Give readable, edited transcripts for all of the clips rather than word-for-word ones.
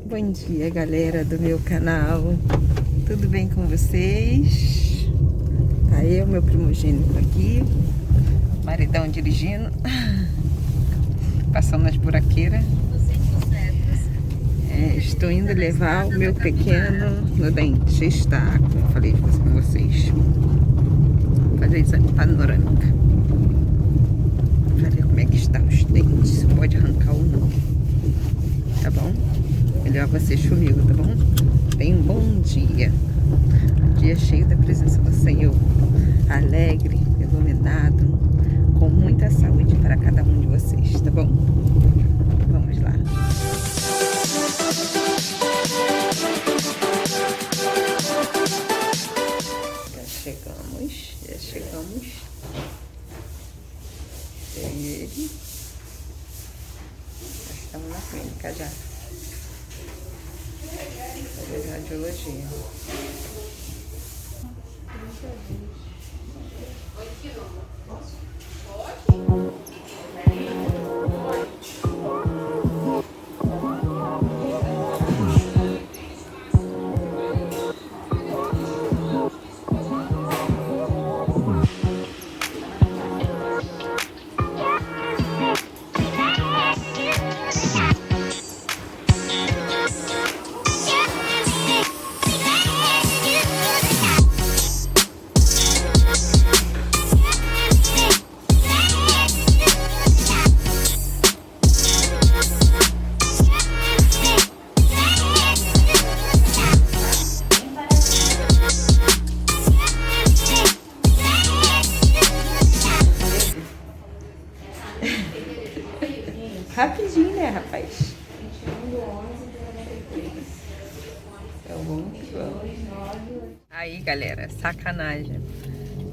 Bom dia, galera do meu canal. Tudo bem com vocês? Tá eu, meu primogênito aqui, maridão dirigindo, passando nas buraqueiras. Estou indo levar o meu pequeno no dentista, como eu falei com vocês. Fazer exame panorâmica pra ver como é que está os dentes, se pode arrancar ou não. Tá bom? Melhor vocês comigo, tá bom? Tenham um bom dia. Dia cheio da presença do Senhor. Alegre, iluminado, com muita saúde para cada um de vocês, tá bom? Vamos lá. Já chegamos. Ele. Já estamos na clínica já. Fazer radiologia. Rapidinho, né, rapaz? Aí, galera, sacanagem.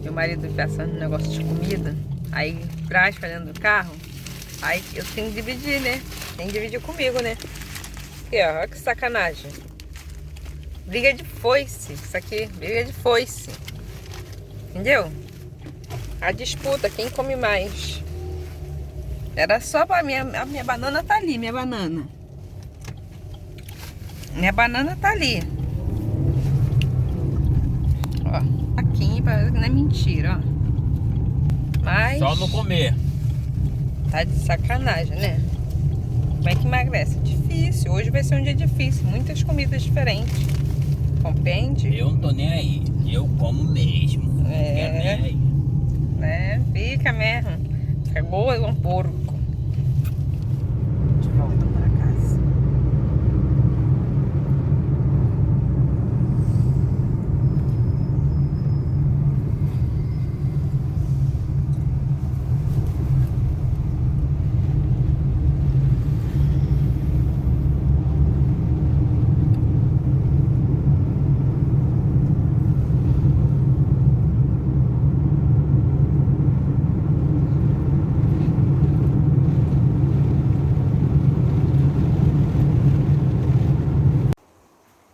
Meu marido pensando no negócio de comida. Aí, traz pra dentro do carro. Aí, eu tenho que dividir, né? Tem que dividir comigo, né? Aqui, ó, olha que sacanagem. Briga de foice. Isso aqui, briga de foice. Entendeu? A disputa, quem come mais. Era só pra a minha banana tá ali, minha banana. Minha banana tá ali. Ó, aqui, não é mentira, ó. Mas... só não comer. Tá de sacanagem, né? Como é que emagrece? Difícil. Hoje vai ser um dia difícil. Muitas comidas diferentes. Compreende? Eu não tô nem aí. Eu como mesmo. Não quero nem aí. Né? Fica mesmo. Fica igual um porco. De volta para casa.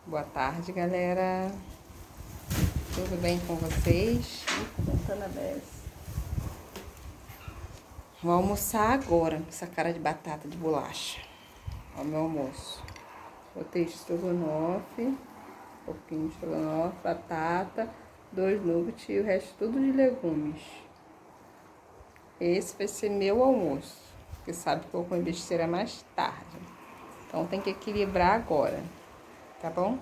Boa tarde, galera. Tudo bem com vocês? Vou almoçar agora com essa cara de batata de bolacha. Ó, meu almoço. Botei estrogonofe, um pouquinho de estrogonofe, batata, 2 nuggets e o resto tudo de legumes. Esse vai ser meu almoço. Porque sabe que eu vou comer besteira mais tarde. Então tem que equilibrar agora. Tá bom?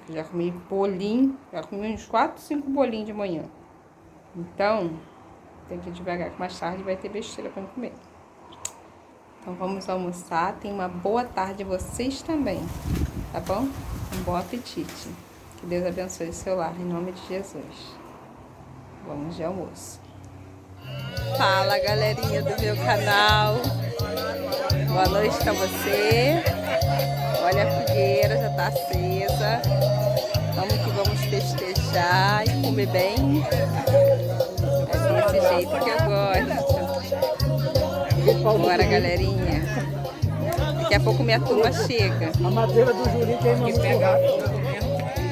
Eu já comi bolinho, já comi uns 4, 5 bolinhos de manhã. Então, tem que ir devagar, que mais tarde vai ter besteira pra eu comer. Então vamos almoçar. Tenha uma boa tarde vocês também, tá bom? Um bom apetite. Que Deus abençoe o seu lar, em nome de Jesus. Vamos de almoço. Fala, galerinha do meu canal. Boa noite pra você. Olha, a fogueira já tá acesa. Vamos que vamos festejar e comer bem. É desse jeito que eu gosto. Bora, galerinha. Daqui a pouco minha turma chega. A madeira do Juri tem uma churrasco.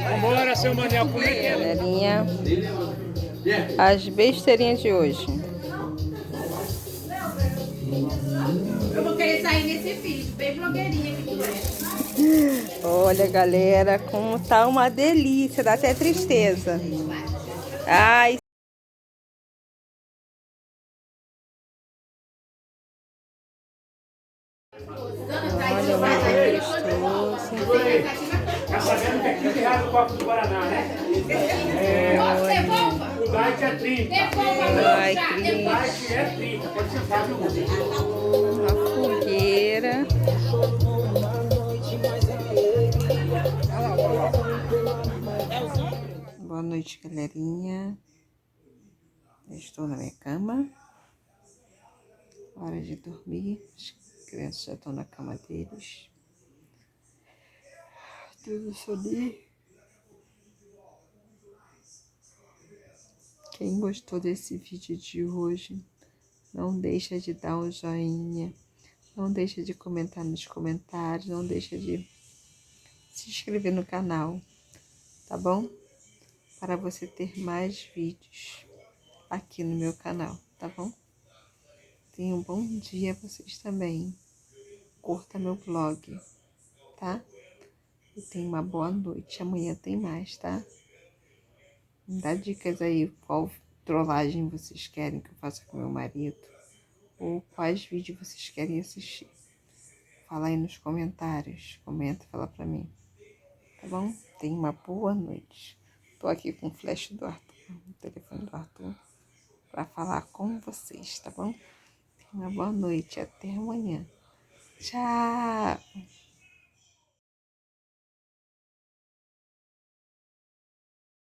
Vambora, seu Manel, comer. Galerinha, as besteirinhas de hoje. Eu vou querer sair nesse vídeo, bem blogueirinha que tu é. Olha, galera, como tá uma delícia, dá até tristeza. Ai, olha, muito gostoso. Tá sabendo que é 15 reais o copo do Guaraná, né? O diet é 30. Ai, O diet é 30, pode sentar, viu? uma fogueira. Boa noite, galerinha. Eu estou na minha cama. Hora de dormir. As crianças já estão na cama deles. Tudo soninho. Quem gostou desse vídeo de hoje, não deixa de dar um joinha. Não deixa de comentar nos comentários. Não deixa de se inscrever no canal. Tá bom? Para você ter mais vídeos aqui no meu canal, tá bom? Tenha um bom dia a vocês também. Curta meu blog, tá? E tenha uma boa noite. Amanhã tem mais, tá? Me dá dicas aí, qual trollagem vocês querem que eu faça com meu marido. Ou quais vídeos vocês querem assistir. Fala aí nos comentários. Comenta e fala pra mim. Tá bom? Tenha uma boa noite. Tô aqui com o flash do Arthur, o telefone do Arthur, pra falar com vocês, tá bom? Tenha uma boa noite. Até amanhã. Tchau!